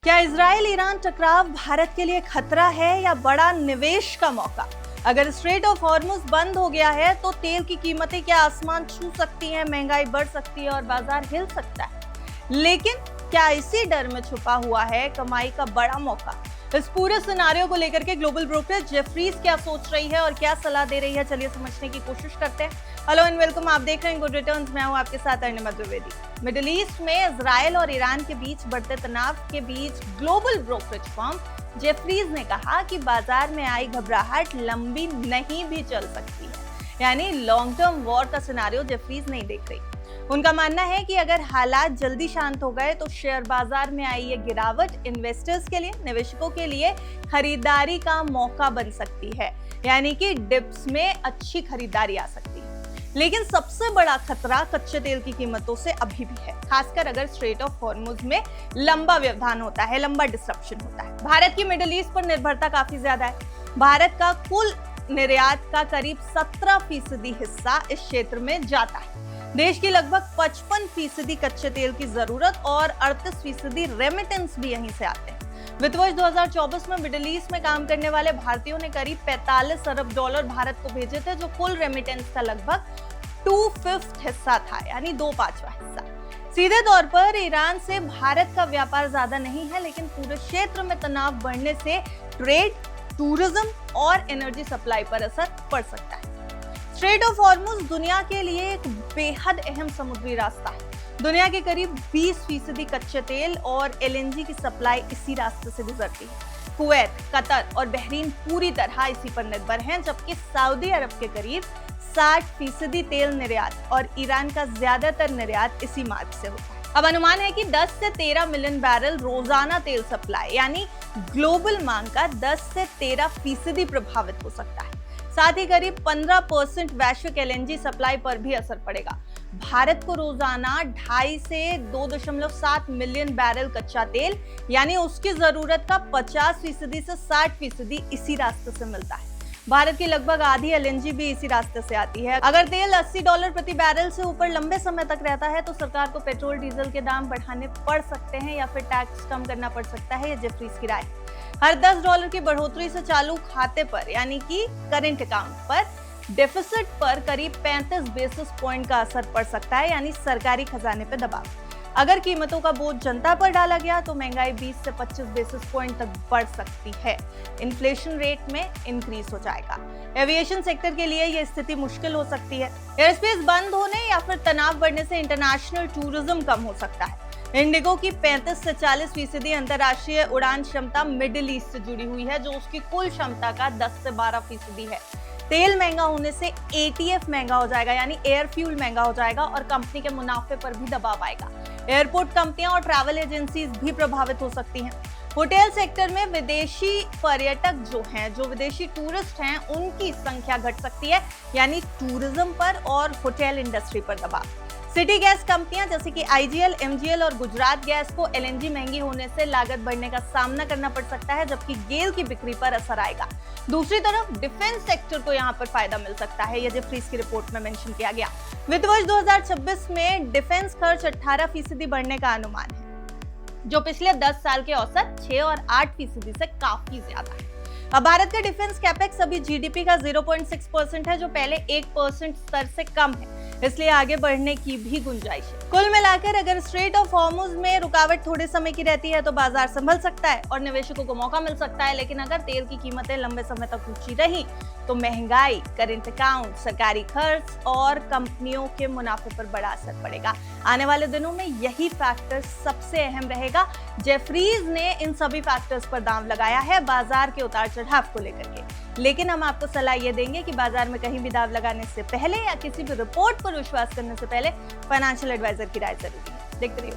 क्या Israel Iran टकराव भारत के लिए खतरा है या बड़ा निवेश का मौका? अगर स्ट्रेट ऑफ हॉर्मुज बंद हो गया है तो तेल की कीमतें क्या आसमान छू सकती हैं, महंगाई बढ़ सकती है और बाजार हिल सकता है। लेकिन क्या इसी डर में छुपा हुआ है कमाई का बड़ा मौका? इस पूरे सिनारियो को लेकर के ग्लोबल ब्रोकरेज जेफरीज क्या सोच रही है और क्या सलाह दे रही है, चलिए समझने की कोशिश करते हैं। हेलो एंड वेलकम, आप देख रहे हैं गुड रिटर्न्स। मैं हूं आपके साथ अर्निमा द्विवेदी। मिडिल ईस्ट में इजराइल और ईरान के बीच बढ़ते तनाव के बीच ग्लोबल ब्रोकरेज फर्म जेफरीज ने कहा कि बाजार में आई घबराहट लंबी नहीं भी चल सकती है, यानी लॉन्ग टर्म वॉर का सिनारियो जेफरीज नहीं देख रही। उनका मानना है कि अगर हालात जल्दी शांत हो गए तो शेयर बाजार में आई ये गिरावट इन्वेस्टर्स के लिए, निवेशकों के लिए खरीदारी का मौका बन सकती है, यानी कि डिप्स में अच्छी खरीदारी आ सकती है। लेकिन सबसे बड़ा खतरा कच्चे तेल की कीमतों से अभी भी है, खासकर अगर स्ट्रेट ऑफ हॉर्मुज में लंबा व्यवधान होता है, लंबा डिसरप्शन होता है। भारत की मिडिल ईस्ट पर निर्भरता काफी ज्यादा है। भारत का कुल निर्यात का करीब 17% हिस्सा इस क्षेत्र में जाता है। देश की लगभग 55% कच्चे तेल की जरूरत और 38% रेमिटेंस भी यहीं से आते हैं। वित्त वर्ष 2024 में मिडिल ईस्ट में काम करने वाले भारतीयों ने करीब 45 अरब डॉलर भारत को भेजे थे, जो कुल रेमिटेंस का लगभग 2/5 हिस्सा था, यानी 2/5 हिस्सा। सीधे तौर पर ईरान से भारत का व्यापार ज्यादा नहीं है, लेकिन पूरे क्षेत्र में तनाव बढ़ने से ट्रेड, टूरिज्म और एनर्जी सप्लाई पर असर पड़ सकता है। स्ट्रेट ऑफ हॉर्मुज दुनिया के लिए एक बेहद अहम समुद्री रास्ता है। दुनिया के करीब 20% कच्चे तेल और एलएनजी की सप्लाई इसी रास्ते से गुजरती है। कुवैत, कतर और बहरीन पूरी तरह इसी पर निर्भर हैं, जबकि सऊदी अरब के करीब 60% तेल निर्यात और ईरान का ज्यादातर निर्यात इसी मार्ग से होता है। अब अनुमान है कि 10 से 13 मिलियन बैरल रोजाना तेल सप्लाई, यानी ग्लोबल मांग का 10 से 13% प्रभावित हो सकता है। साथ ही करीब 15% वैश्विक एलएनजी सप्लाई पर भी असर पड़ेगा। भारत को रोजाना 2.5 से 2.7 मिलियन बैरल कच्चा तेल, यानी उसकी जरूरत का 50% से 60% इसी रास्ते से मिलता है। भारत की लगभग आधी एलएनजी भी इसी रास्ते से आती है। अगर तेल $80 प्रति बैरल से ऊपर लंबे समय तक रहता है तो सरकार को पेट्रोल डीजल के दाम बढ़ाने पड़ सकते हैं या फिर टैक्स कम करना पड़ सकता है, ये जेफरीज की राय। हर $10 की बढ़ोतरी से चालू खाते पर, यानी कि करेंट अकाउंट पर डेफिसिट पर करीब 35 बेसिस पॉइंट का असर पड़ सकता है, यानी सरकारी खजाने पर दबाव। अगर कीमतों का बोझ जनता पर डाला गया तो महंगाई 20 से 25 बेसिस पॉइंट तक बढ़ सकती है। इन्फ्लेशन रेट में इंक्रीज हो जाएगा। एविएशन सेक्टर के लिए यह स्थिति मुश्किल हो सकती है। एयरस्पेस बंद होने या फिर तनाव बढ़ने से इंटरनेशनल टूरिज्म कम हो सकता है। इंडिगो की 35 से 40% अंतर्राष्ट्रीय उड़ान क्षमता मिडिल ईस्ट से जुड़ी हुई है, जो उसकी कुल क्षमता का 10 से 12% है। तेल महंगा होने से एटीएफ महंगा हो जाएगा, यानी एयर फ्यूल महंगा हो जाएगा और कंपनी के मुनाफे पर भी दबाव आएगा। एयरपोर्ट कंपनियां और ट्रैवल एजेंसीज भी प्रभावित हो सकती हैं। होटल सेक्टर में विदेशी पर्यटक जो विदेशी टूरिस्ट हैं, उनकी संख्या घट सकती है, यानी टूरिज्म पर और होटल इंडस्ट्री पर दबाव। सिटी गैस कंपनियां जैसे कि आईजीएल, एमजीएल और गुजरात गैस को एलएनजी महंगी होने से लागत बढ़ने का सामना करना पड़ सकता है, जबकि गेल की बिक्री पर असर आएगा। दूसरी तरफ डिफेंस सेक्टर को यहां पर फायदा मिल सकता है, यह जेफरीज की रिपोर्ट में मेंशन किया गया। वित्त वर्ष 2026 में डिफेंस खर्च 18% बढ़ने का अनुमान है, जो पिछले 10 साल के औसत 6 और 8% से काफी ज्यादा है। अब भारत का डिफेंस कैपेक्स अभी जीडीपी का 0.6% है, जो पहले 1% स्तर से कम है, इसलिए आगे बढ़ने की भी गुंजाइश है। कुल मिलाकर अगर स्ट्रेट ऑफ हॉर्मुज में रुकावट थोड़े समय की रहती है तो बाजार संभल सकता है और निवेशकों को मौका मिल सकता है, लेकिन अगर तेल की कीमतें लंबे समय तक ऊंची रही तो महंगाई, करेंट अकाउंट, सरकारी खर्च और कंपनियों के मुनाफे पर बड़ा असर पड़ेगा। आने वाले दिनों में यही फैक्टर सबसे अहम रहेगा। जेफरीज ने इन सभी फैक्टर्स पर दांव लगाया है बाजार के उतार चढ़ाव को लेकर के, लेकिन हम आपको सलाह ये देंगे कि बाजार में कहीं भी दांव लगाने से पहले या किसी भी रिपोर्ट पर विश्वास करने से पहले फाइनेंशियल एडवाइजर की राय जरूरी है। देखते रहिए।